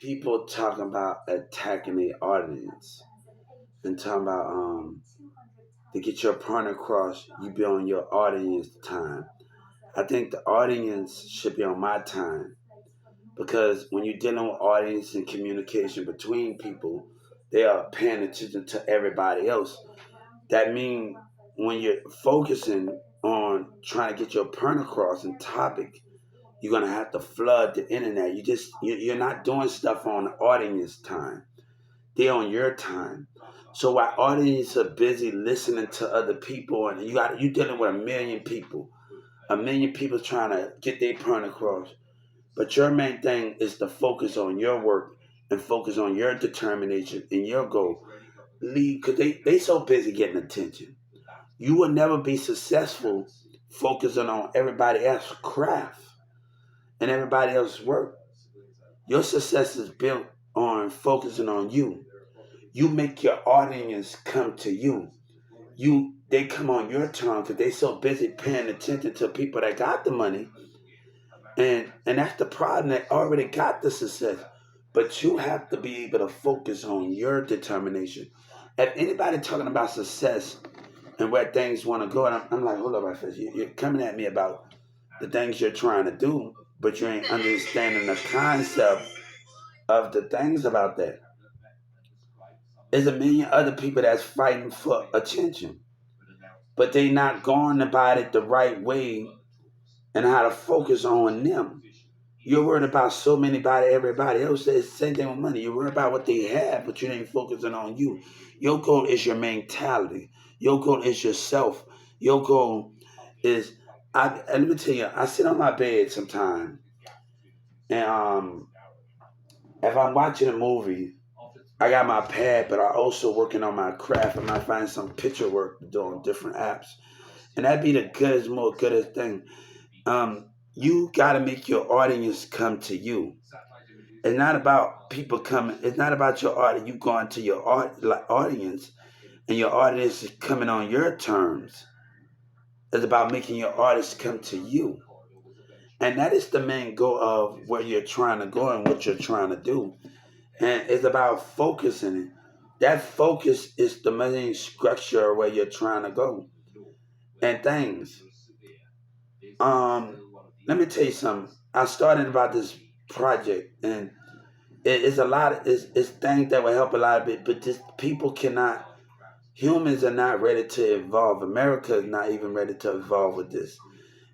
people talking about attacking the audience and talking about to get your point across, you be on your audience time. I think the audience should be on my time because when you're dealing with audience and communication between people, they are paying attention to everybody else. That means when you're focusing on trying to get your point across and topic, you're gonna have to flood the internet. You're not doing stuff on the audience time. They're on your time. So while audience are busy listening to other people, and you dealing with a million people trying to get their point across. But your main thing is to focus on your work and focus on your determination and your goal. Leave because they so busy getting attention. You will never be successful focusing on everybody else's craft and everybody else's work. Your success is built on focusing on you. You make your audience come to you. They come on your terms because they so busy paying attention to people that got the money, and that's the problem. They already got the success, but you have to be able to focus on your determination. If anybody talking about success and where things want to go, and I'm like, hold up, I said, you're coming at me about the things you're trying to do, but you ain't understanding the concept of the things about that. There's a million other people that's fighting for attention, but they not going about it the right way and how to focus on them. You're worried about so many about everybody else. It's the same thing with money. You're worried about what they have, but you ain't focusing on you. Your goal is your mentality. Your goal is yourself. Your goal is and let me tell you, I sit on my bed sometimes and if I'm watching a movie, I got my pad, but I also working on my craft. I might find some picture work to do on different apps. And that'd be the goodest thing. You gotta make your audience come to you. It's not about people coming. It's not about your audience. You going to your audience, and your audience is coming on your terms. It's about making your audience come to you, and that is the main goal of where you're trying to go and what you're trying to do. And it's about focusing. That focus is the main structure where you're trying to go and things. Um, Let me tell you something. I started about this project, and it's a lot. It's things that will help a lot of it, but just people cannot. Humans are not ready to evolve. America is not even ready to evolve with this,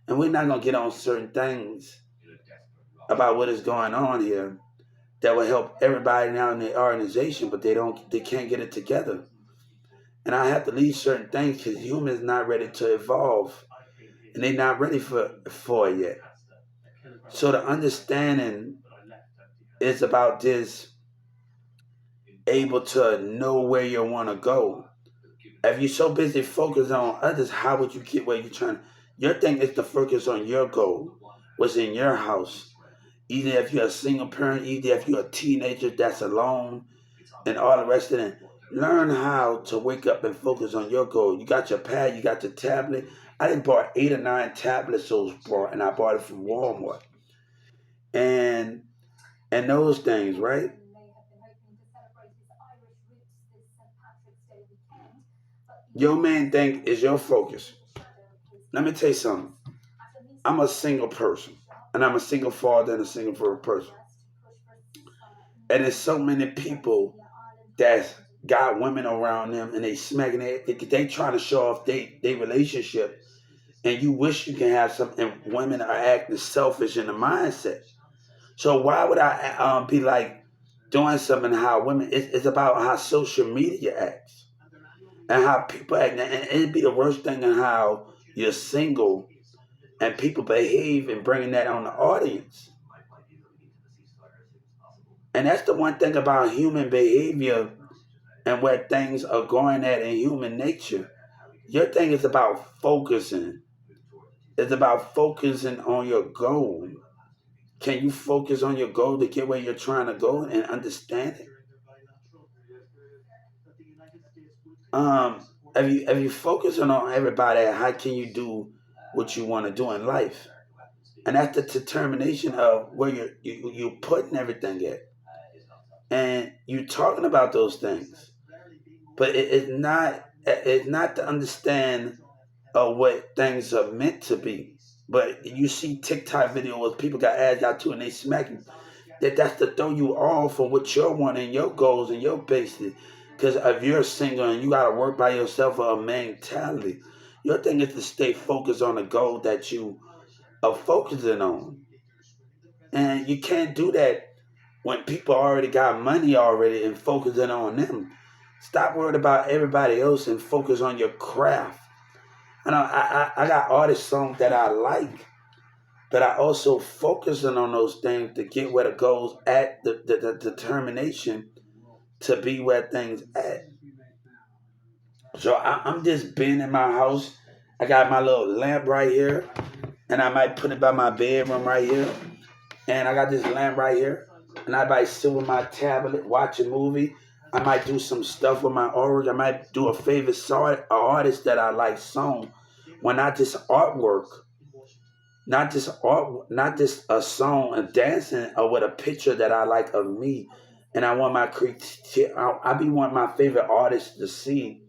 and we're not gonna get on certain things about what is going on here that will help everybody now in the organization, but they don't. They can't get it together, and I have to leave certain things because humans not ready to evolve, and they're not ready for it yet. So the understanding is about this able to know where you want to go. If you're so busy focused on others, how would you get where you're trying? Your thing is to focus on your goal, what's in your house. Either if you're a single parent, either if you're a teenager that's alone, and all the rest of it. Learn how to wake up and focus on your goal. You got your pad, you got your tablet. I didn't bought 8 or 9 tablets those bought, and I bought it from Walmart. And those things, right? Your main thing is your focus. Let me tell you something. I'm a single person, and I'm a single father and a single person. And there's so many people that got women around them, and they smacking it. They trying to show off they relationship, and you wish you can have some. And women are acting selfish in the mindset. So why would I be like doing something how women? It's about how social media acts and how people act, and it'd be the worst thing in how you're single and people behave and bringing that on the audience. And that's the one thing about human behavior and where things are going at in human nature. Your thing is about focusing. It's about focusing on your goal. Can you focus on your goal to get where you're trying to go and understand it? If you focusing on everybody, how can you do what you want to do in life? And that's the determination of where you're putting everything at. And you're talking about those things, but it's not to understand what things are meant to be. But you see TikTok videos, people got ads out too, and they smack you. That's to throw you off from what you're wanting, your goals and your basis. Because if you're a single and you got to work by yourself for a mentality, your thing is to stay focused on the goal that you are focusing on. And you can't do that when people already got money already and focusing on them. Stop worrying about everybody else and focus on your craft. I know I got artist songs that I like, but I also focusing on those things to get where the goals at, the determination to be where things at. So I'm just being in my house. I got my little lamp right here, and I might put it by my bedroom right here. And I got this lamp right here, and I might sit with my tablet, watch a movie. I might do some stuff with my aura. I might do a favorite song, an artist that I like song. When not just artwork, not just a song and dancing or with a picture that I like of me. And I want my creativity. I be want my favorite artists to see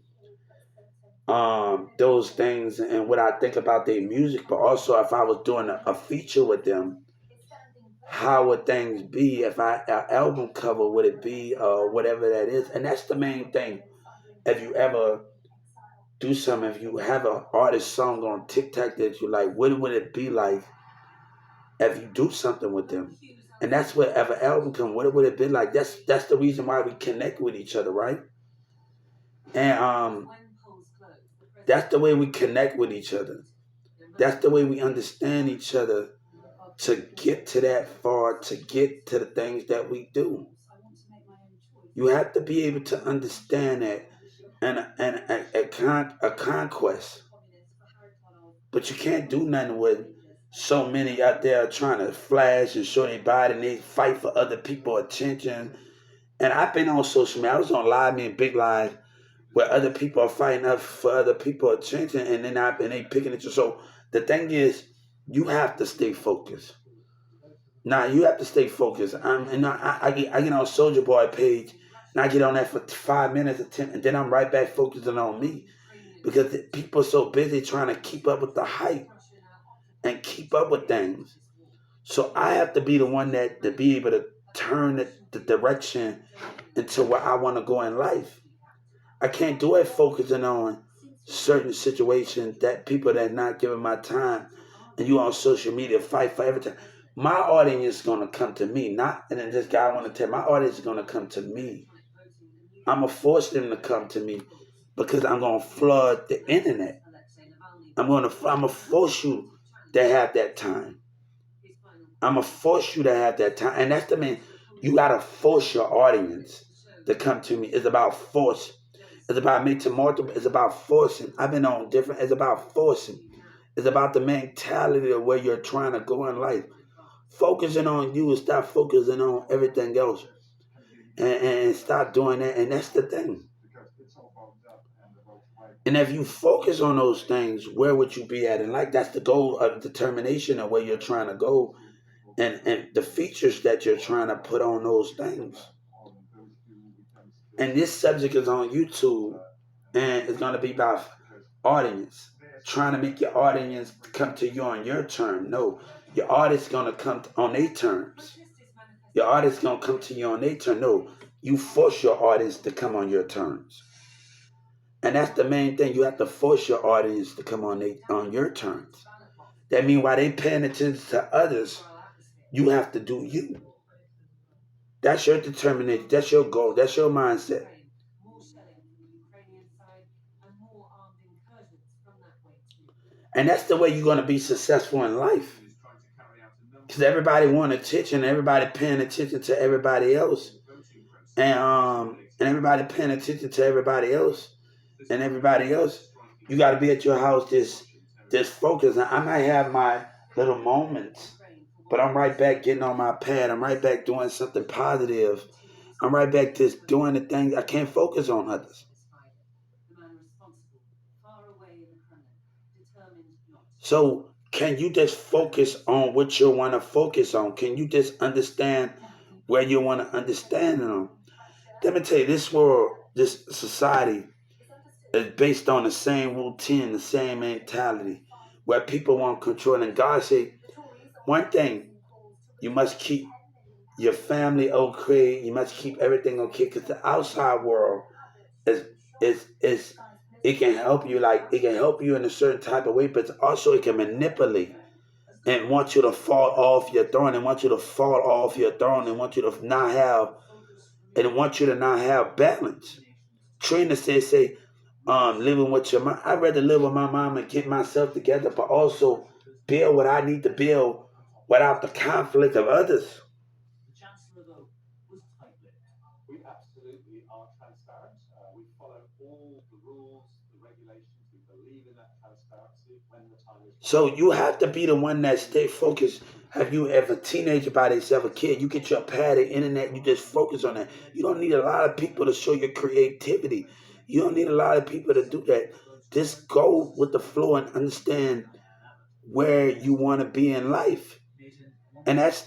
those things and what I think about their music. But also, if I was doing a feature with them, how would things be if an album cover would it be whatever that is? And that's the main thing. If you ever do something, if you have an artist song on TikTok that you like, what would it be like if you do something with them? And that's what if an album come, what would it be like? That's the reason why we connect with each other, right? And that's the way we connect with each other. That's the way we understand each other to get to that far, to get to the things that we do. You have to be able to understand that and a conquest. But you can't do nothing with so many out there trying to flash and show their body and they fight for other people's attention. And I've been on social media. I was on live, me and Big Live, where other people are fighting up for other people's attention and then and they picking at you. So the thing is, you have to stay focused. Now you have to stay focused. I get on Soldier Boy page and I get on that for 5 minutes and then I'm right back focusing on me because people are so busy trying to keep up with the hype and keep up with things. So I have to be the one that to be able to turn the direction into where I want to go in life. I can't do it focusing on certain situations that people that not giving my time and you on social media fight for everything. My audience is gonna come to me, not and then this guy I want to tell my audience is gonna come to me. I'm gonna force them to come to me because I'm gonna flood the internet. I'm gonna force you to have that time. I'm gonna force you to have that time, and that's the main. You gotta force your audience to come to me. It's about force. It's about me tomorrow. It's about forcing. I've been on different. It's about forcing. It's about the mentality of where you're trying to go in life. Focusing on you and stop focusing on everything else, and stop doing that. And that's the thing. And if you focus on those things, where would you be at? And like that's the goal of determination of where you're trying to go and the features that you're trying to put on those things. And this subject is on YouTube and it's going to be about audience. Trying to make your audience come to you on your term. No, your audience is going to come on their terms. Your audience is going to come to you on their term. No, you force your audience to come on your terms. And that's the main thing. You have to force your audience to come on your terms. That means while they paying attention to others, you have to do you. That's your determination. That's your goal. That's your mindset. And that's the way you're going to be successful in life. Because everybody want attention. Everybody paying attention to everybody else. And everybody paying attention to everybody else. And everybody else. You got to be at your house just focused. I might have my little moments. But I'm right back getting on my pad. I'm right back doing something positive. I'm right back just doing the things. I can't focus on others. So can you just focus on what you want to focus on? Can you just understand where you want to understand them. Let me tell you, this world, this society is based on the same routine, the same mentality, where people want control. And God said, one thing, you must keep your family okay. You must keep everything okay, because the outside world is is it can help you, like it can help you in a certain type of way, but also it can manipulate and want you to fall off your throne, and want you to fall off your throne, and want you to not have, and want you to not have balance. Trina say, living with your mom. I'd rather live with my mom and get myself together, but also build what I need to build without the conflict of others. So you have to be the one that stay focused. Have you ever teenager by themselves, a kid, you get your pad and internet, you just focus on that. You don't need a lot of people to show your creativity. You don't need a lot of people to do that. Just go with the flow and understand where you want to be in life. And that's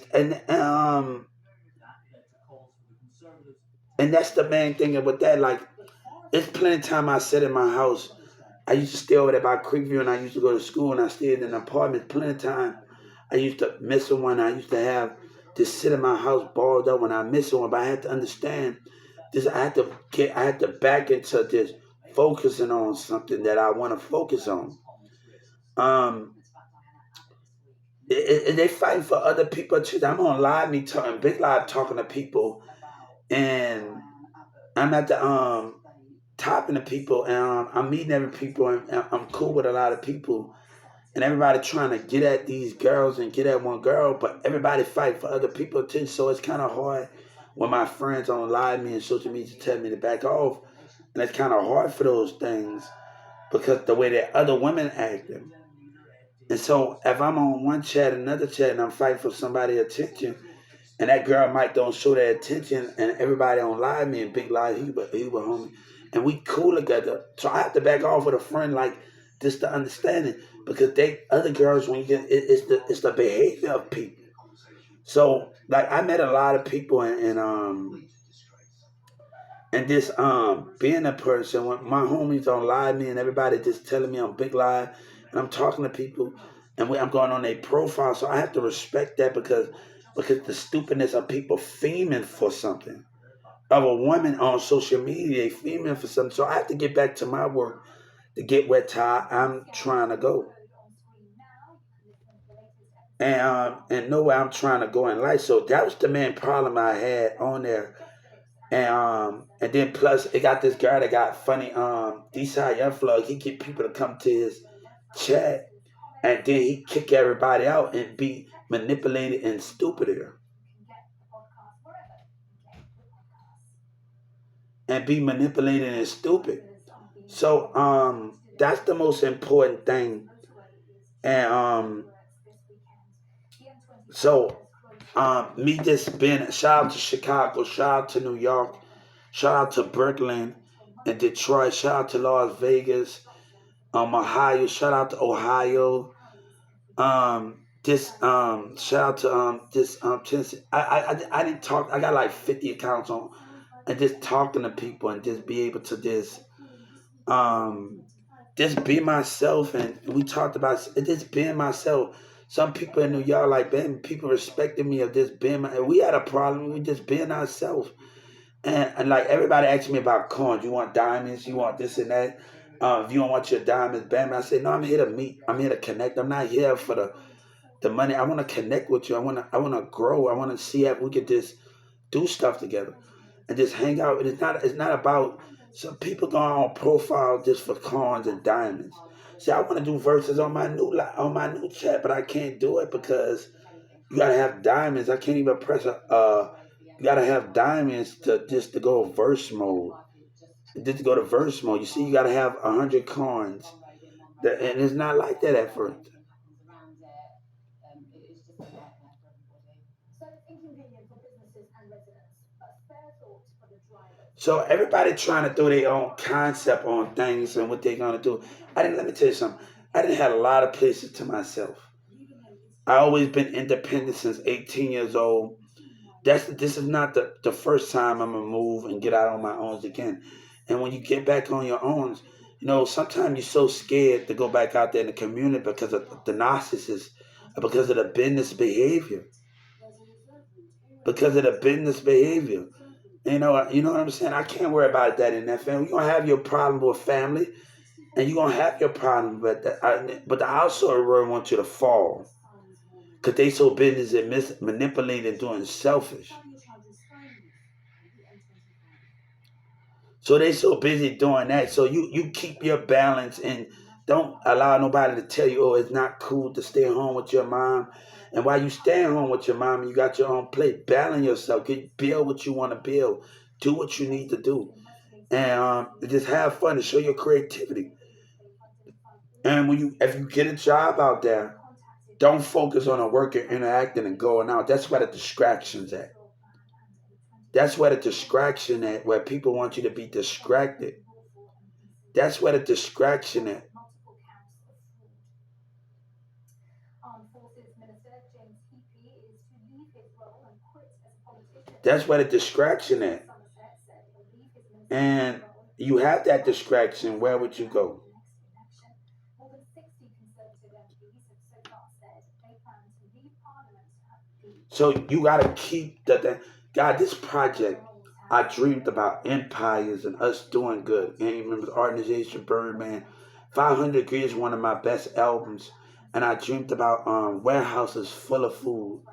the main thing with that. Like, it's plenty of time I sit in my house. I used to stay over there by Creekview, and I used to go to school, and I stayed in an apartment. Plenty of time I used to miss one. I used to have to sit in my house balled up when I miss one. But I had to understand this. I had to back into this, focusing on something that I want to focus on. Um, they fighting for other people too. I'm on live, me talking big live, talking to people, and I'm at the talking to people, and I'm meeting every people, and I'm cool with a lot of people, and everybody trying to get at these girls and get at one girl, but everybody fight for other people too. So it's kind of hard when my friends on live me and social media tell me to back off, and it's kind of hard for those things because the way that other women acting. And so if I'm on one chat, another chat, and I'm fighting for somebody's attention, and that girl might don't show that attention, and everybody on live me and big live, he was homie, and we cool together. So I have to back off with a friend like this to understand it, because they other girls, when you get it's the behavior of people. So like I met a lot of people, and this being a person, when my homies on live me and everybody just telling me I'm big live, and I'm talking to people, and I'm going on their profile, so I have to respect that, because the stupidness of people fiending for something, of a woman on social media, they fiending for something. So I have to get back to my work to get where I'm trying to go, and know where I'm trying to go in life. So that was the main problem I had on there. And then plus it got this guy that got funny, D-Side Young Flood, he get people to come to his chat, and then he kick everybody out and be manipulated and stupider. And be manipulated and stupid. So that's the most important thing. And so me just being, shout out to Chicago, shout out to New York, shout out to Brooklyn and Detroit, shout out to Las Vegas, Ohio, shout out to Ohio. This shout out to this Tennessee. I didn't talk. I got like 50 accounts on, and just talking to people and just be able to um just be myself. And we talked about just being myself. Some people in New York, like, man, people respected me of just being my. We had a problem. We just being ourselves. And like everybody asked me about coins. You want diamonds? You want this and that? If you don't want your diamonds, bam. I said, no, I'm here to meet. I'm here to connect. I'm not here for the money. I want to connect with you. I want to grow. I want to see if we could just do stuff together and just hang out. And it's not about some people going on profile just for coins and diamonds. See, I want to do verses on my new chat, but I can't do it because you gotta have diamonds. I can't even press a. You gotta have diamonds to go verse mode. Just to go to verse mode, you see, you gotta have 100 coins, and it's not like that at first. So everybody trying to throw their own concept on things and what they're gonna do. I didn't. Let me tell you something. I didn't have a lot of places to myself. I always been independent since 18 years old, This is not the first time I'm gonna move and get out on my own again. And when you get back on your own, sometimes you're so scared to go back out there in the community because of the narcissist, because of the business behavior, because of the business behavior. You know what I'm saying? I can't worry about that in that family. You're gonna have your problem with family, and you're gonna have your problem, but the outside world wants you to fall because they so busy and manipulating and doing selfish. So they so busy doing that. So you keep your balance and don't allow nobody to tell you, oh, it's not cool to stay home with your mom. And while you staying home with your mom, you got your own plate. Balance yourself. Build what you want to build. Do what you need to do. And just have fun and show your creativity. And if you get a job out there, don't focus on a worker interacting and going out. That's where the distraction's at. That's where the distraction at, where people want you to be distracted. That's where the distraction at. That's where the distraction at. And you have that distraction, where would you go? So you gotta keep that. God, this project, I dreamed about empires and us doing good. And you remember the organization Birdman. 500 Degrees is one of my best albums. And I dreamed about warehouses full of food.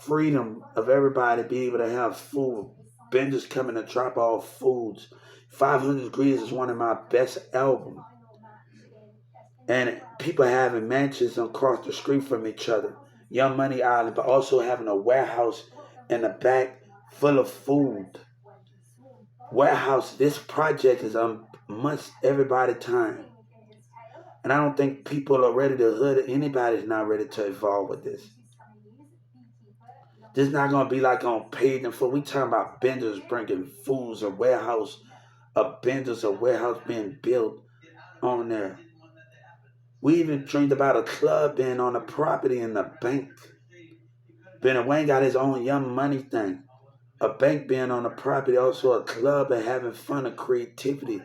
Freedom of everybody to be able to have food. Vendors coming to drop off foods. 500 Degrees is one of my best albums. And people having mansions across the street from each other. Young Money Island, but also having a warehouse in the back full of food. Warehouse, this project is must everybody time. And I don't think people are ready to hood. Anybody's not ready to evolve with this. This is not going to be like on paid and for. We talking about vendors bringing foods, a warehouse, vendors, a warehouse being built on there. We even dreamed about a club being on the property in the bank. Ben Wayne got his own Young Money thing. A bank being on the property, also a club and having fun and creativity.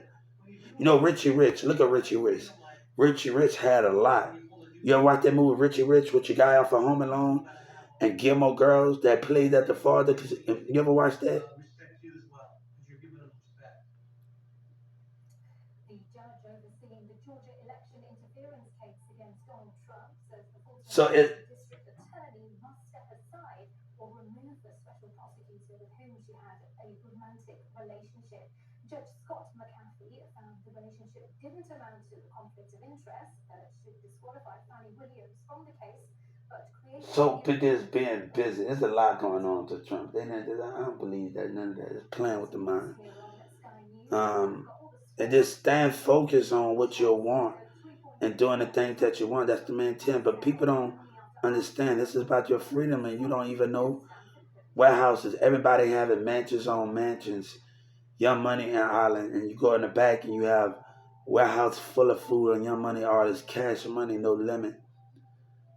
Richie Rich. Look at Richie Rich. Richie Rich had a lot. You ever watch that movie Richie Rich with your guy off of Home Alone and Gilmore Girls that played at the father? You ever watch that? So it. So just being busy. There's a lot going on to Trump. I don't believe that none of that is playing with the mind. And just stand focused on what you want and doing the things that you want. That's the main thing. But people don't understand. This is about your freedom, and you don't even know warehouses. Everybody having mansions on mansions. Young Money and Island, and you go in the back and you have warehouse full of food and Young Money artists, cash money, no limit.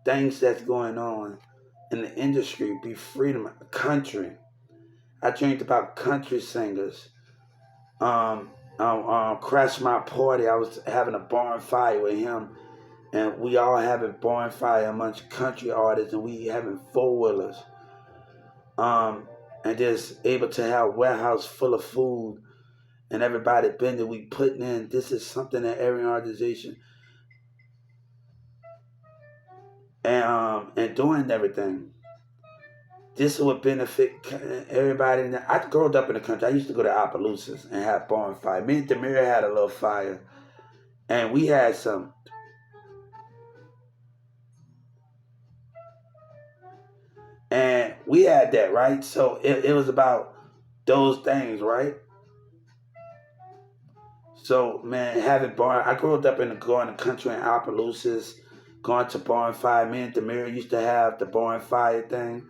Things that's going on in the industry, be freedom, country. I dreamed about country singers. Crash My Party. I was having a bonfire with him, and we all having bonfire amongst country artists, and we having 4-wheelers. And just able to have warehouse full of food, and everybody been that we putting in. This is something that every organization and doing everything. This would benefit everybody. I grew up in the country. I used to go to Appaloosas and have bonfire. Me and Demir had a little fire, and we had some. And we had that, right? So it was about those things, right? So, man, having I grew up going to country in Appaloosas, going to bonfire. Me and Demir used to have the bonfire thing.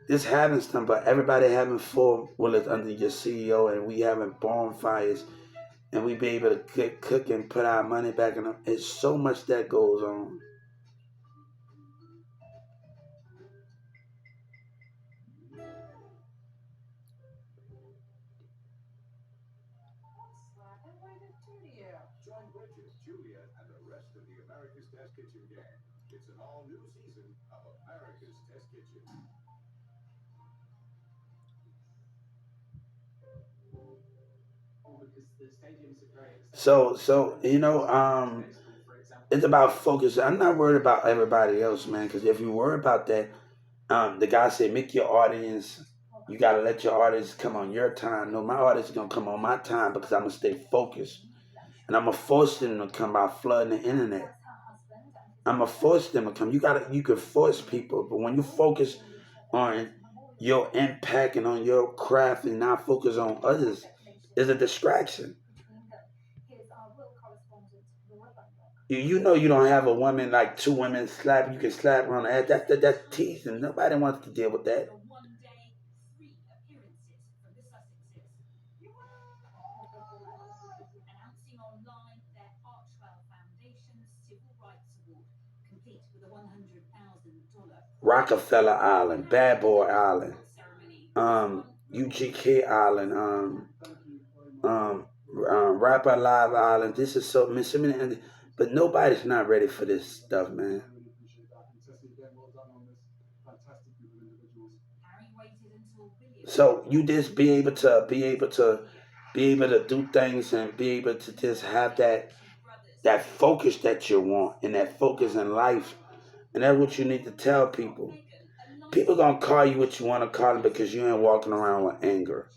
Just having stuff, but everybody having 4-wheelers under your CEO, and we having bonfires, and we be able to cook and put our money back in them. It's so much that goes on. So it's about focus. I'm not worried about everybody else, man. Because if you worry about that, the guy said, make your audience. You gotta let your audience come on your time. No, my audience is gonna come on my time because I'm gonna stay focused, and I'm gonna force them to come by flooding the internet. I'm gonna force them to come. You can force people, but when you focus on your impact and on your craft and not focus on others, is a distraction. You know you don't have a woman like two women slap you can slap her on the ass. That's teasing. Nobody wants to deal with that. Rockefeller Island, Bad Boy Island, UGK Island, Rapper Alive Island. This is so many, but nobody's not ready for this stuff, man. So you just be able to do things and be able to just have that focus that you want and that focus in life, and that's what you need to tell people. People gonna call you what you want to call them because you ain't walking around with anger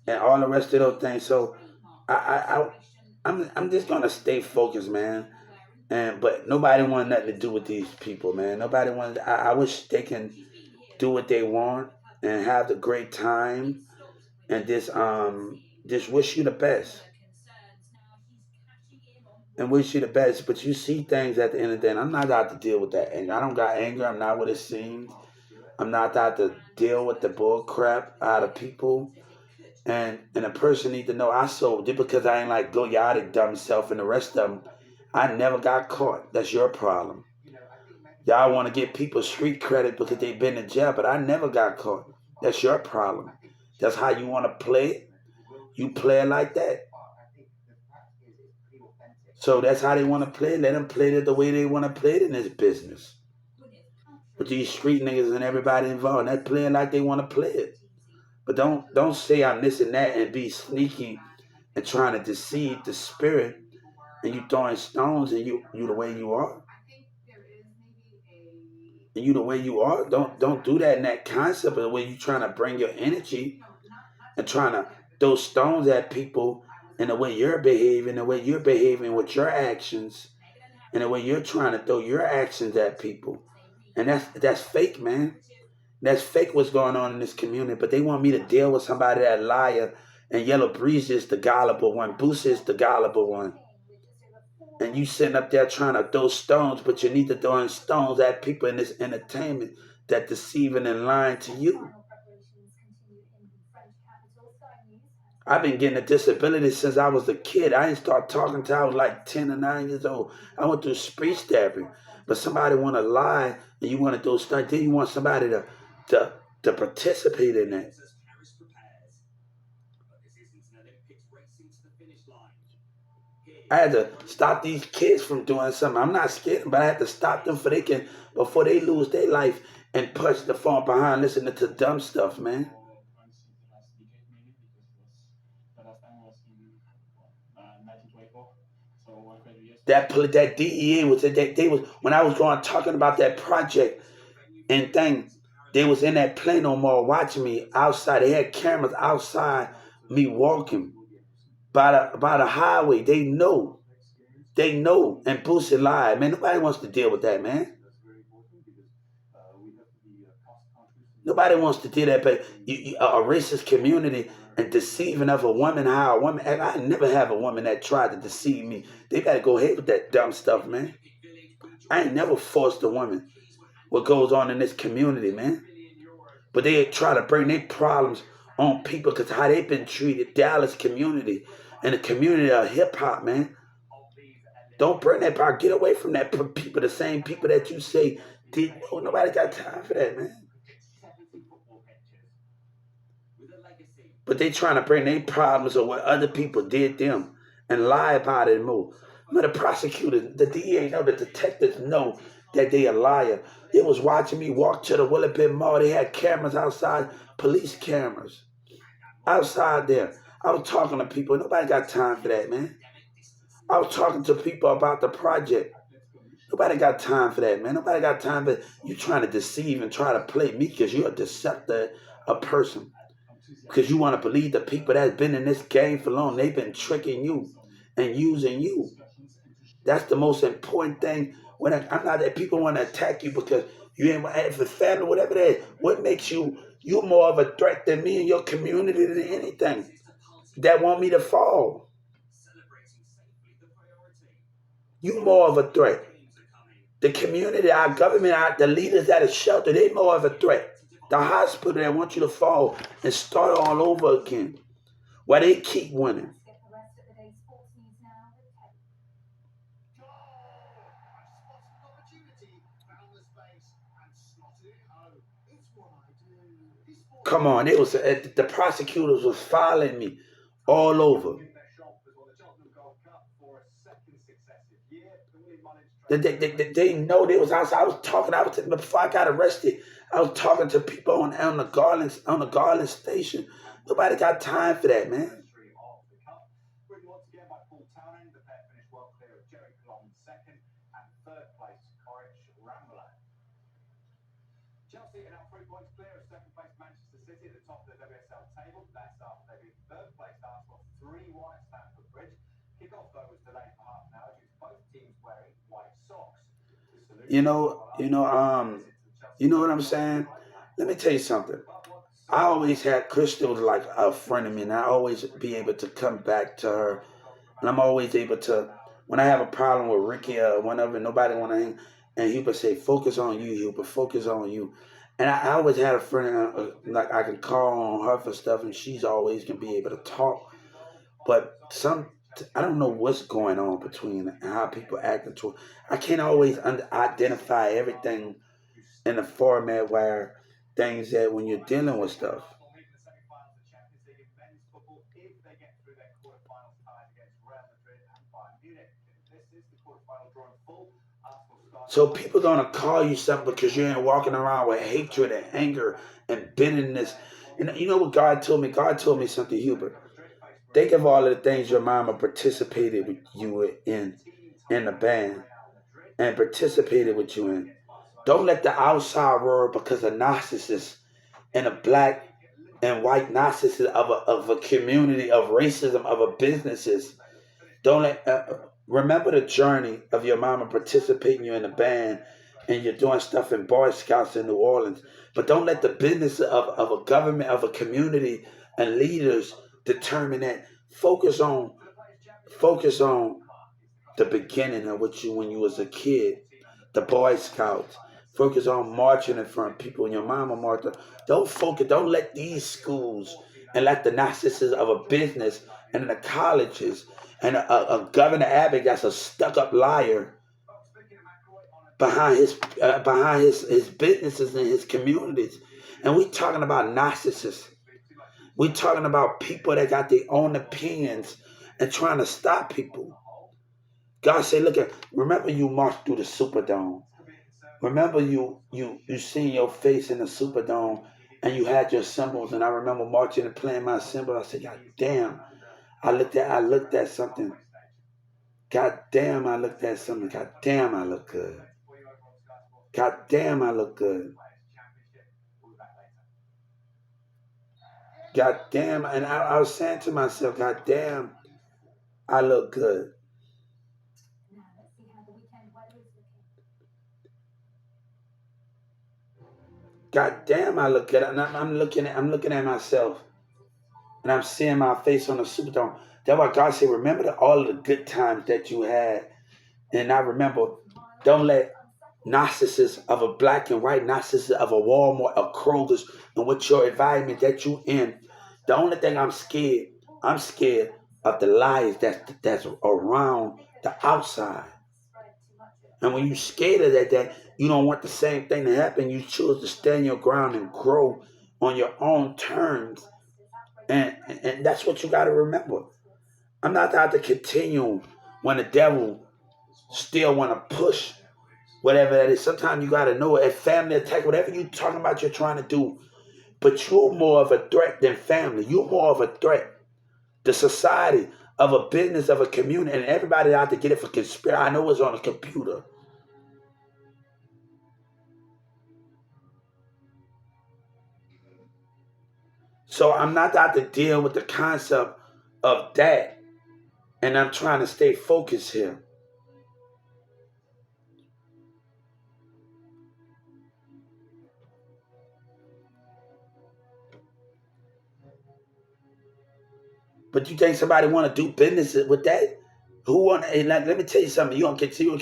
and all the rest of those things. So I'm just gonna stay focused, man. And but nobody want nothing to do with these people, man. Nobody want. I wish they can do what they want and have the great time and just wish you the best and wish you the best. But you see things at the end of the day. And I'm not out to deal with that anger. I don't got anger. I'm not what it seems. I'm not out to deal with the bull crap out of people. And a person need to know I sold it because I ain't like Goyati dumb self and the rest of them. I never got caught. That's your problem. Y'all want to get people street credit because they've been in jail, but I never got caught. That's your problem. That's how you want to play it. You play it like that. So that's how they want to play it. Let them play it the way they want to play it in this business. With these street niggas and everybody involved, they're playing like they want to play it. But don't say I'm this and that and be sneaky and trying to deceive the spirit and you throwing stones and you the way you are. And you the way you are. Don't do that in that concept of the way you trying to bring your energy and trying to throw stones at people in the way you're behaving with your actions, and the way you're trying to throw your actions at people. And that's fake, man. That's fake what's going on in this community. But they want me to deal with somebody that liar and Yellow Breeze is the gullible one. Boost is the gullible one. And you sitting up there trying to throw stones, but you need to throw stones at people in this entertainment that deceiving and lying to you. I've been getting a disability since I was a kid. I didn't start talking till I was like 10 or 9 years old. I went through speech therapy. But somebody want to lie and you want to do stuff, then you want somebody to, to participate in that. I had to stop these kids from doing something. I'm not scared, but I had to stop them before they lose their life and punch the phone behind listening to dumb stuff, man. That DEA was they was when I was going talking about that project and thing, they was in that Plano Mall watching me outside. They had cameras outside me walking by the highway. They know, and Boosie lied, man. Nobody wants to deal with that, man. Nobody wants to do that, but a racist community and deceiving of a woman, how a woman, and I never have a woman that tried to deceive me. They better go ahead with that dumb stuff, man. I ain't never forced a woman what goes on in this community, man. But they try to bring their problems on people because how they've been treated, Dallas community, and the community of hip hop, man. Don't bring that power. Get away from that people, the same people that you say did. Oh, nobody got time for that, man. But they trying to bring their problems or what other people did them and lie about it and move. But the prosecutors, the DA know, the detectives know that they a liar. They was watching me walk to the Willowbit Mall. They had cameras outside, police cameras outside there. I was talking to people. Nobody got time for that, man. I was talking to people about the project. Nobody got time for that, man. Nobody got time for you trying to deceive and try to play me because you're a deceptor, a person. Because you want to believe the people that's been in this game for long, they've been tricking you and using you. That's the most important thing. When I'm not that people want to attack you because you ain't if it's family, whatever that is. What makes you more of a threat than me and your community than anything that want me to fall? You more of a threat. The community, our government, the leaders at the shelter, they more of a threat. The hospital that want you to fall and start all over again. While they keep winning. Come on, it was the prosecutors was filing me all over. They know they was outside. I was talking. Before I got arrested. I was talking to people on the Garland station. Nobody got time for that, man. Chelsea are now 3 points clear of second place Manchester City at the top of the WSL table. That's after they beat third place Arsenal 3-1 at Stamford Bridge. Kickoff though was delayed for half an hour due to both teams wearing white socks. You know what I'm saying? Let me tell you something. I always had Crystal like a friend of me, and I always be able to come back to her, and I'm always able to. When I have a problem with Ricky or whenever nobody want to hang, and he would say, "Focus on you, Hubert. Focus on you." And I always had a friend like I can call on her for stuff, and she's always gonna be able to talk. But I don't know what's going on between how people acting to. I can't always identify everything in a format where things that when you're dealing with stuff. So people gonna call you something because you ain't walking around with hatred and anger and bitterness. And you know what God told me? God told me something, Hubert. Think of all of the things your mama participated with you in the band and participated with you in. Don't let the outside world, because of narcissists and a black and white narcissist of a community of racism of a businesses. Don't let remember the journey of your mama participating you in a band and you're doing stuff in Boy Scouts in New Orleans. But don't let the business of a government, of a community and leaders determine that. Focus on the beginning of what you when you was a kid, the Boy Scouts. Focus on marching in front of people and your mama Martha. Don't let these schools and let the narcissists of a business and the colleges and a Governor Abbott that's a stuck-up liar behind his businesses and his communities. And we talking about narcissists. We talking about people that got their own opinions and trying to stop people. God said, remember you marched through the Superdome. Remember you seen your face in the Superdome and you had your symbols, and I remember marching and playing my symbol. I said, God damn. I looked at something. God damn, I looked at something. God damn, I look good. God damn, I look good. God damn, and I was saying to myself, God damn, I look good. God damn, I look good. And I'm looking at myself, and I'm seeing my face on the Superdome. That's why God said, remember all of the good times that you had. And I remember, don't let narcissists of a black and white, narcissists of a Walmart, of Kroger's, and with your environment that you in. The only thing I'm scared of the lies that's around the outside. And when you're scared of that you don't want the same thing to happen. You choose to stand your ground and grow on your own terms And that's what you got to remember. I'm not out to continue when the devil still want to push whatever that is. Sometimes you got to know a family attack, whatever you talking about, you're trying to do. But you're more of a threat than family. You're more of a threat. The society of a business, of a community, and everybody out to get it for conspiracy. I know it's on a computer. So I'm not out to deal with the concept of that. And I'm trying to stay focused here. But you think somebody want to do business with that? Who want? And let me tell you something. You don't get you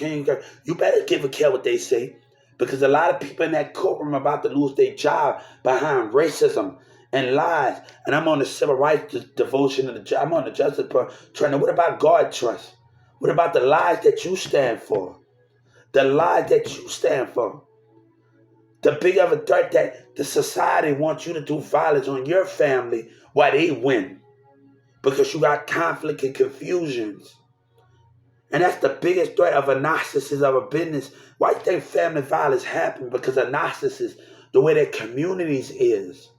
better give a care what they say, because a lot of people in that courtroom are about to lose their job behind racism and lies. And I'm on the civil rights devotion of the. I'm on the justice part. Trying to. What about God trust? What about the lies that you stand for? The lies that you stand for. The big of a threat that the society wants you to do violence on your family while they win, because you got conflict and confusions. And that's the biggest threat of a narcissist, of a business. Why do you think family violence happens? Because of narcissists, the way their communities is.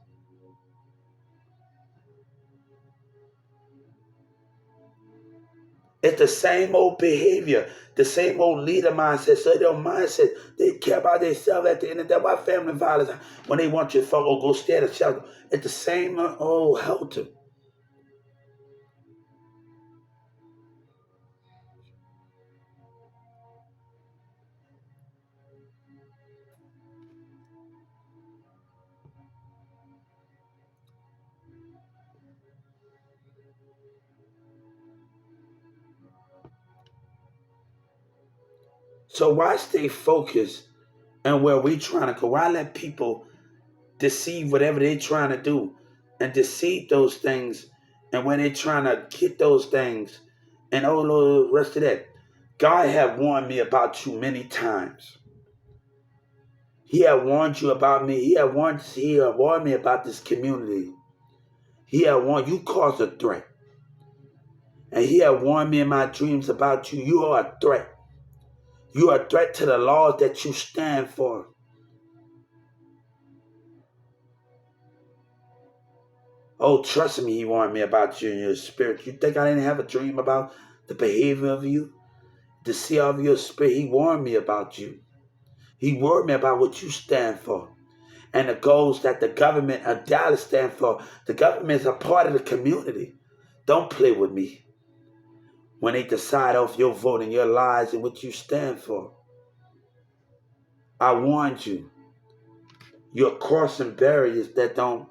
It's the same old behavior, the same old leader mindset. So their mindset, they care about themselves at the end of the day. Why family violence? When they want you to fuck or go stay at a shelter, it's the same old helter. So why stay focused on where we trying to go? Why let people deceive whatever they're trying to do and deceive those things, and when they're trying to get those things and all the rest of that? God have warned me about you many times. He had warned you about me. He had warned me about this community. He had warned you cause a threat. And he had warned me in my dreams about you. You are a threat. You are a threat to the laws that you stand for. Oh, trust me, he warned me about you and your spirit. You think I didn't have a dream about the behavior of you? The see of your spirit? He warned me about you. He warned me about what you stand for and the goals that the government of Dallas stand for. The government is a part of the community. Don't play with me when they decide off your vote and your lies and what you stand for. I warned you. You're crossing barriers that don't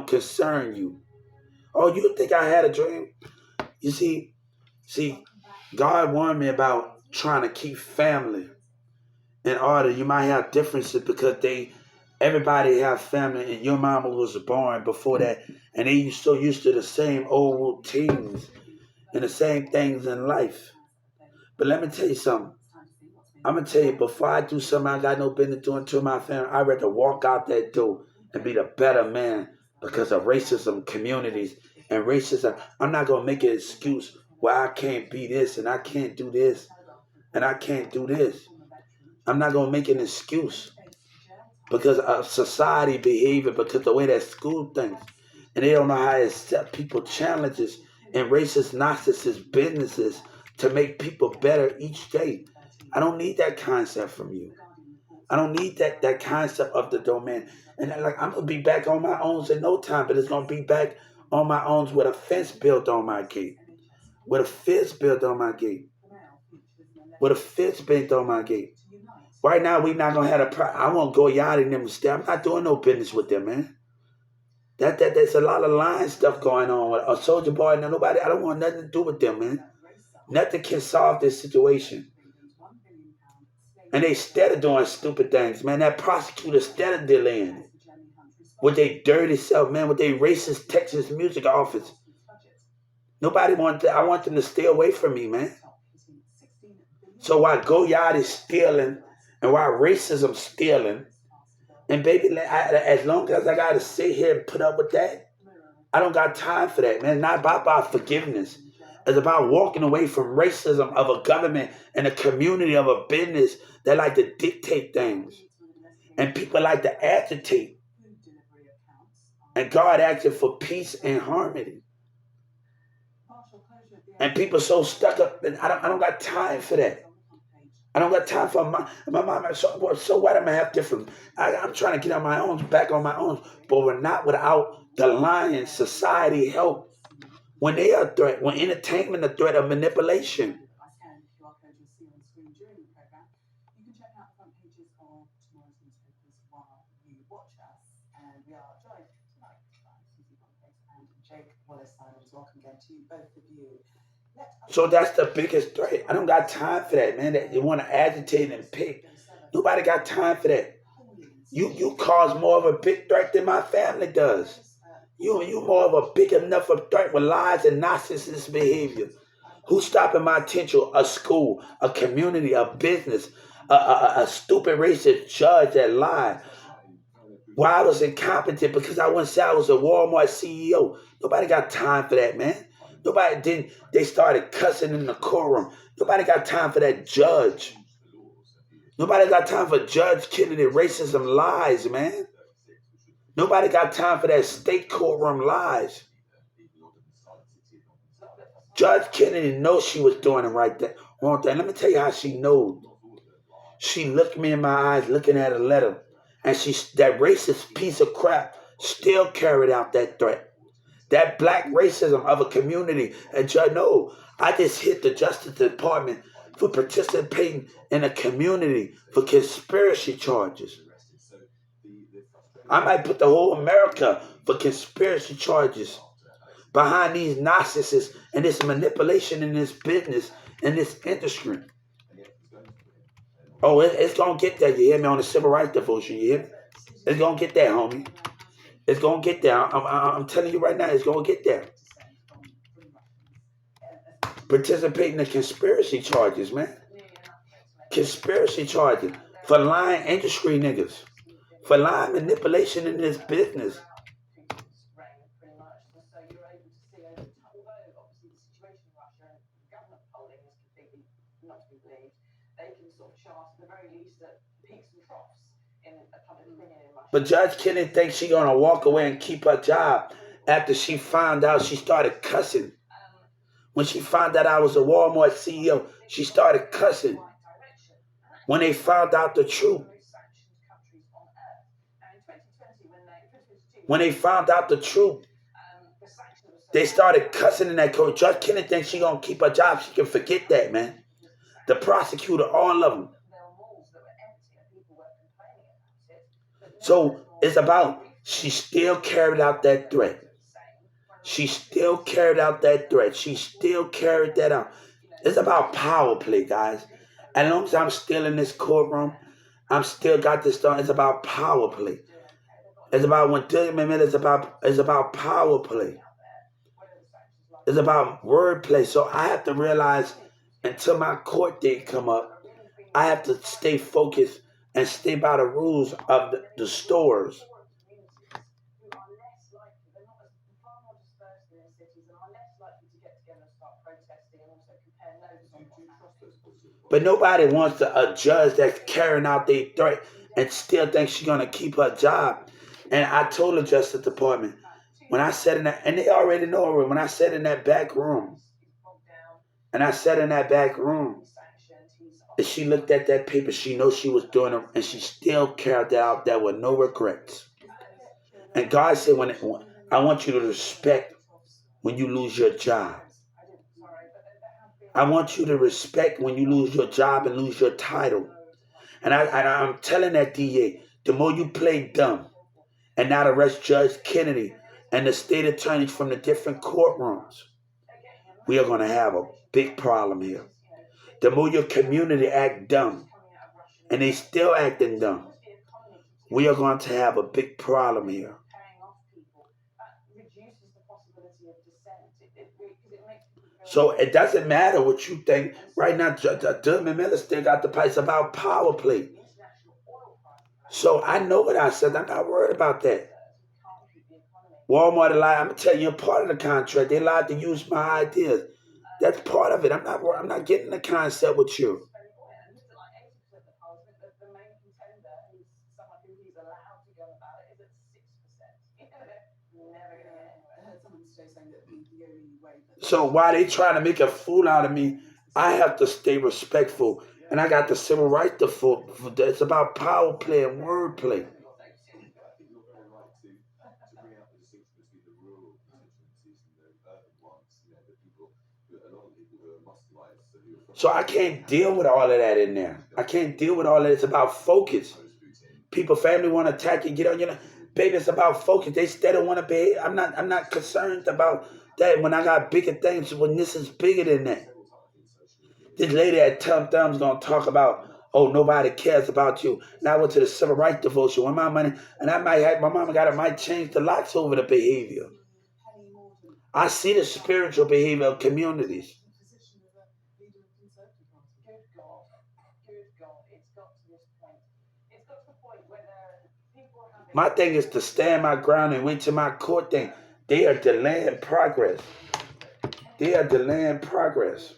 concern you. Oh, you think I had a dream? You see, God warned me about trying to keep family in order. You might have differences because everybody have family, and your mama was born before that, and they so used to the same old routines and the same things in life. But let me tell you something. I'm gonna tell you, before I do something I got no business doing to my family, I'd rather walk out that door and be the better man because of racism, communities, and racism. I'm not gonna make an excuse why I can't be this and I can't do this and I can't do this. I'm not gonna make an excuse because of society behavior, because the way that school thinks, and they don't know how to accept people challenges and racist narcissist businesses to make people better each day. I don't need that concept from you. I don't need that concept of the domain. And I'm gonna be back on my own in no time, but it's gonna be back on my own with a fence built on my gate. With a fence built on my gate. With a fence built on my gate. Right now, we not gonna have I won't go yard in them stay. I'm not doing no business with them, man. There's a lot of lying stuff going on with a soldier boy and nobody. I don't want nothing to do with them, man. Nothing can solve this situation. And they instead of doing stupid things, man. That prosecutor instead of delaying it with their dirty self, man, with their racist Texas music office. Nobody wants that. I want them to stay away from me, man. So while Goyard is stealing and while racism stealing And baby, as long as I got to sit here and put up with that, I don't got time for that, man. It's not about forgiveness. It's about walking away from racism of a government and a community of a business that like to dictate things. And people like to agitate. And God asking for peace and harmony. And people so stuck up, and I don't got time for that. I don't got time for my mom. So what am I have different? I'm trying to get on my own, back on my own. But we're not without the lion society help. When they are a threat, when entertainment a threat of manipulation. So that's the biggest threat. I don't got time for that, man. That you want to agitate and pick. Nobody got time for that. You cause more of a big threat than my family does. You more of a big enough of threat with lies and narcissist behavior. Who's stopping my attention? A school, a community, a business, a stupid racist judge that lied. Why I was incompetent? Because I wouldn't say I was a Walmart CEO. Nobody got time for that, man. Nobody didn't. They started cussing in the courtroom. Nobody got time for that judge. Nobody got time for Judge Kennedy racism lies, man. Nobody got time for that state courtroom lies. Judge Kennedy knows she was doing the right thing, wrong thing. Let me tell you how she knows. She looked me in my eyes, looking at a letter, and that racist piece of crap still carried out that threat. That black racism of a community. And Judge, no, I just hit the Justice Department for participating in a community for conspiracy charges. I might put the whole America for conspiracy charges behind these narcissists and this manipulation in this business, in this industry. Oh, it's going to get there, you hear me, on the civil rights devotion, you hear me? It's going to get there, homie. It's going to get there. I'm telling you right now, it's going to get there. Participating in conspiracy charges, man. Conspiracy charges for lying industry niggas. For lying manipulation in this business. But Judge Kennedy thinks she's going to walk away and keep her job after she found out. She started cussing. When she found out I was a Walmart CEO, she started cussing. When they found out the truth. When they found out the truth, they started cussing in that court. Judge Kennedy thinks she's going to keep her job. She can forget that, man. The prosecutor, all of them. So it's about, she still carried out that threat. She still carried out that threat. She still carried that out. It's about power play, guys. As long as I'm still in this courtroom, I'm still got this done. It's about power play. It's about when it's about power play. It's about word play. So I have to realize until my court date come up, I have to stay focused and stay by the rules of the stores. But nobody wants a judge that's carrying out their threat and still thinks she's going to keep her job. And I told the Justice Department, when I sat in that, and they already know, when I sat in that back room, and she looked at that paper, she knows she was doing it, and she still carried out that with no regrets. And God said, I want you to respect when you lose your job. I want you to respect when you lose your job and lose your title. And I'm telling that DA, the more you play dumb and not arrest Judge Kennedy and the state attorneys from the different courtrooms, we are going to have a big problem here. The more your community act dumb, and they still acting dumb, we are going to have a big problem here. So it doesn't matter what you think. Right now, Miller still got the price about power play. So I know what I said. I'm not worried about that. Walmart lied. I'm gonna tell you, a part of the contract. They lied to use my ideas. That's part of it. I'm not getting the concept with you. So while they trying to make a fool out of me, I have to stay respectful. And I got the civil rights to full. It's about power play and word play. So I can't deal with all of that in there. I can't deal with all of that. It's about focus. People, family want to attack you, get on your, baby. It's about focus. They still want to behave. I'm not concerned about that. When I got bigger things, when this is bigger than that. This lady at Tom Thumb's gonna talk about, oh, nobody cares about you. And I went to the civil rights devotion with my money, and I might have, my mama might change the locks over the behavior. I see the spiritual behavior of communities. My thing is to stand my ground and wait to my court thing. They are delaying progress. They are delaying progress.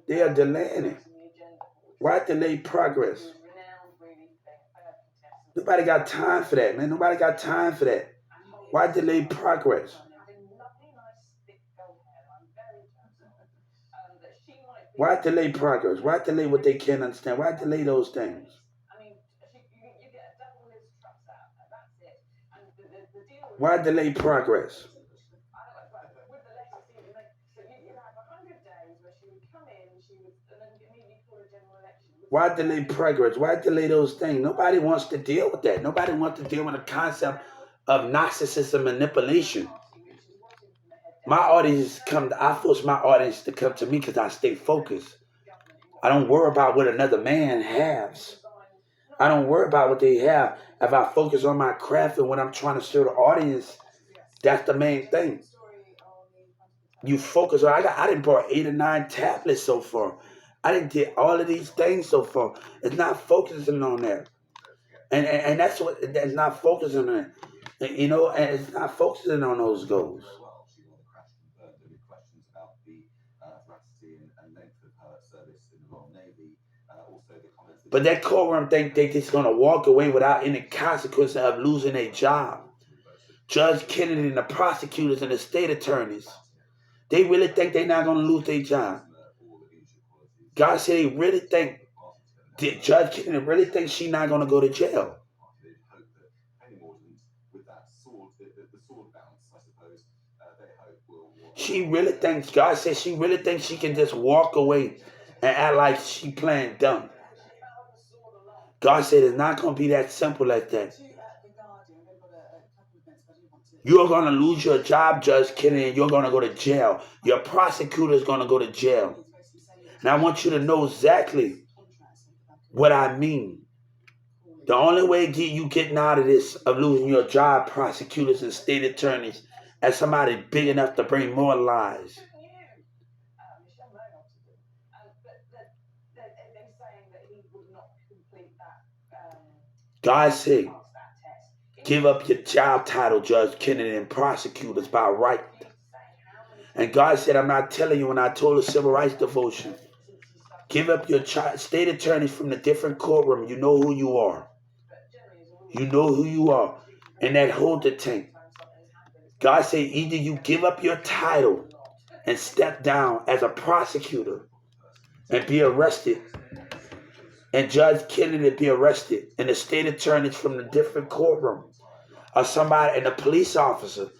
They are delaying it. Why delay progress? Nobody got time for that, man. Nobody got time for that. Why delay progress? Why delay progress? Why delay what they can't understand? Why delay those things? Why delay progress? Why delay progress? Why delay those things? Nobody wants to deal with that. Nobody wants to deal with the concept of narcissism manipulation. My audience I force my audience to come to me because I stay focused. I don't worry about what another man has. I don't worry about what they have. If I focus on my craft and what I'm trying to show the audience, that's the main thing. You focus on. I didn't bought 8 or 9 tablets so far. I didn't do all of these things so far. It's not focusing on that, and that's what that's not focusing on it. You know, and it's not focusing on those goals. But that courtroom think they just gonna walk away without any consequence of losing their job. Judge Kennedy and the prosecutors and the state attorneys, they really think they're not gonna lose their job. God said they really think, Judge Kennedy really thinks she's not gonna go to jail. She really thinks, God says she really thinks she can just walk away and act like she playing dumb. God said it's not going to be that simple like that. You're going to lose your job, Judge Kennedy, and you're going to go to jail. Your prosecutor is going to go to jail. And I want you to know exactly what I mean. The only way you getting out of this, of losing your job, prosecutors and state attorneys, as somebody big enough to bring more lies. God said, give up your job title, Judge Kennedy, and prosecutors by right. And God said, I'm not telling you when I told the civil rights devotion, give up your state attorneys from the different courtroom. You know who you are. You know who you are. And that hold the tank. God said, either you give up your title and step down as a prosecutor and be arrested, and Judge Kennedy be arrested, and the state attorneys from the different courtroom, or somebody, and the police officer,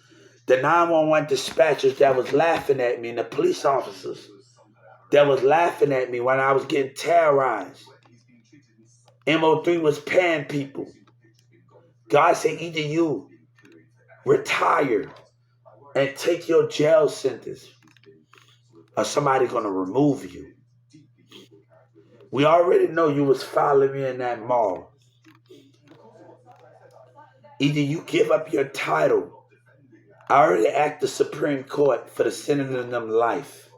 the 911 dispatchers that was laughing at me, and the police officers that was laughing at me when I was getting terrorized. MO3 was paying people. God said, either you retire and take your jail sentence, or somebody's going to remove you. We already know you was following me in that mall. Either you give up your title. I already asked the Supreme Court for the senator of them life.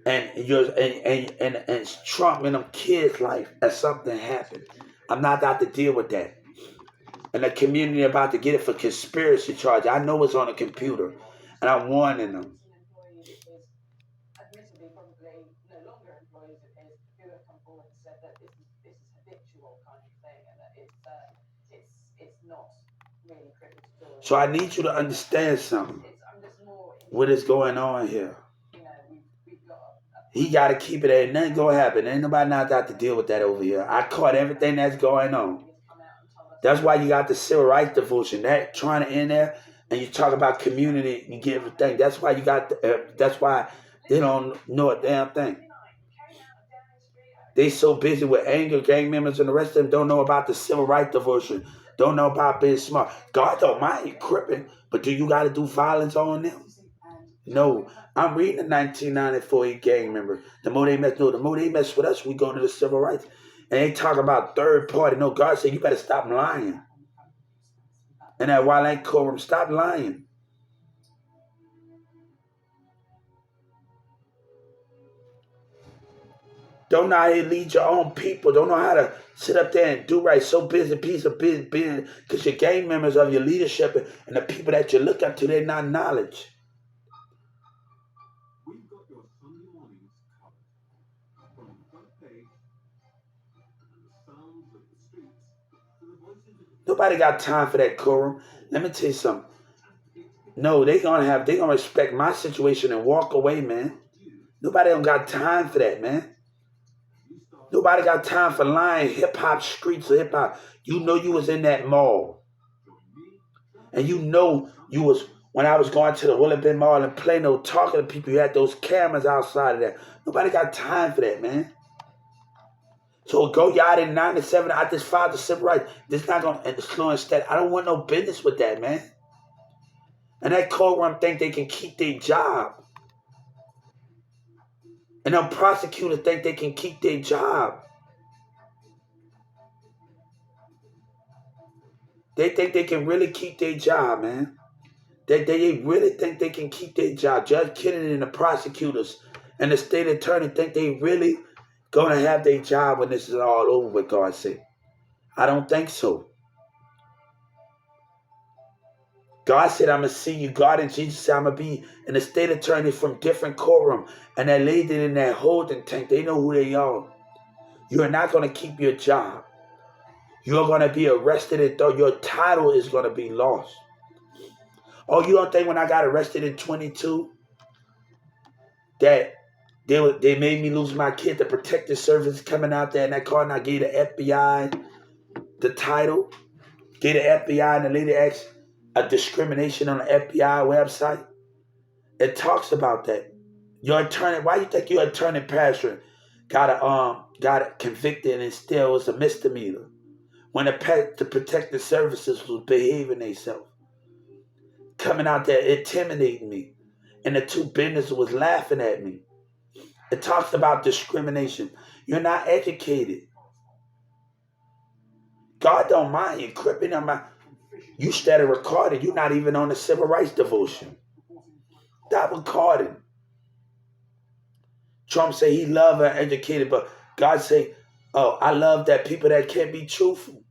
And Trump and them kids' life as something happened. I'm not out to deal with that. And the community about to get it for conspiracy charge. I know it's on a computer. And I'm warning them. So I need you to understand something. What is going on here? He got to keep it. Ain't nothing going to happen. Ain't nobody not out to deal with that over here. I caught everything that's going on. That's why you got the civil rights devotion. That trying to end there, and you talk about community, you get everything. That's why you got. That's why they don't know a damn thing. They so busy with anger, gang members, and the rest of them don't know about the civil rights devotion. Don't know about being smart. God don't mind you cripping, but do you got to do violence on them? No, I'm reading the 1994 gang member. The more they mess with us, we go to the civil rights. And they talk about third party. No, God said you better stop lying. And that while I call them, stop lying. Don't know how to lead your own people. Don't know how to sit up there and do right. So busy, piece of business, because your gang members of your leadership and the people that you look up to, they're not knowledge. Nobody got time for that, Corum. Let me tell you something. No, they gonna respect my situation and walk away, man. Nobody don't got time for that, man. Nobody got time for lying hip hop streets of hip hop. You know you was in that mall. And you know you was when I was going to the Willowbend Mall and Plano talking to people, you had those cameras outside of there. Nobody got time for that, man. So go yard in 97. I just filed the civil rights. This not gonna influence that. I don't want no business with that, man. And that courtroom think they can keep their job. And them prosecutors think they can keep their job. They think they can really keep their job, man. They really think they can keep their job. Judge Kennedy and the prosecutors and the state attorney think they really gonna have their job when this is all over, with God's sake. I don't think so. God said, I'm going to see you. God and Jesus said, I'm going to be in the state attorney from different courtroom. And that lady in that holding tank, they know who they are. You're not going to keep your job. You're going to be arrested and your title is going to be lost. Oh, you don't think when I got arrested in 22 that they made me lose my kid? The protective service coming out there in that car, and I gave the FBI the title. Gave the FBI, and the lady asked a discrimination on the FBI website. It talks about that. Your attorney, why you think your attorney pastor got convicted and still was a misdemeanor when the protective services was behaving themselves, coming out there intimidating me, and the two businesses was laughing at me. It talks about discrimination. You're not educated. God don't mind you cripping on my. You started recording. You're not even on the civil rights devotion. Stop recording. Trump say he love and educated, but God say, oh, I love that people that can't be truthful.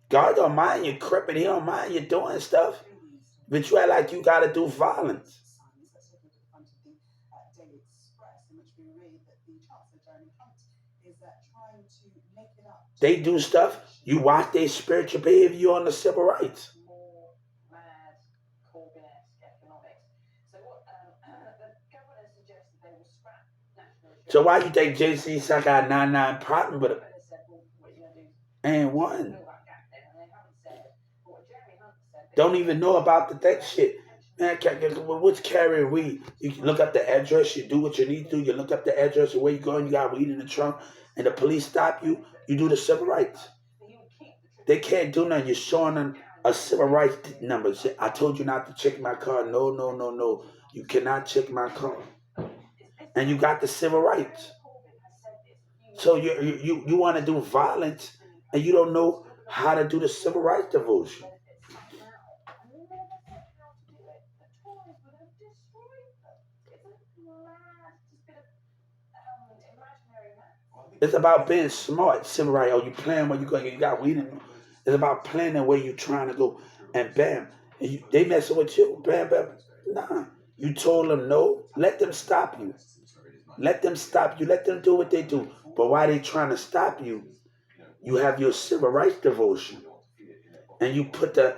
God don't mind you cripping. He don't mind you doing stuff. But you act like you got to do violence. They do stuff. You watch their spiritual behavior on the civil rights. So why you think JC got 99 problem with it? And one. Don't even know about that shit. Man, what's carrying weed? You look up the address, you do what you need to do, you look up the address of where you're going, you got weed in the trunk, and the police stop you, you do the civil rights. They can't do nothing. You're showing them a civil rights number. I told you not to check my car. No, no, no, no. You cannot check my car. And you got the civil rights. So you want to do violence, and you don't know how to do the civil rights devotion. It's about being smart. Civil right. Oh, you playing where you go? You got weed in you. It's about planning where you trying to go, and bam, and they messing with you. Bam, bam. Nah, you told them no. Let them stop you. Let them stop you. Let them do what they do. But while they trying to stop you, you have your civil rights devotion, and you put the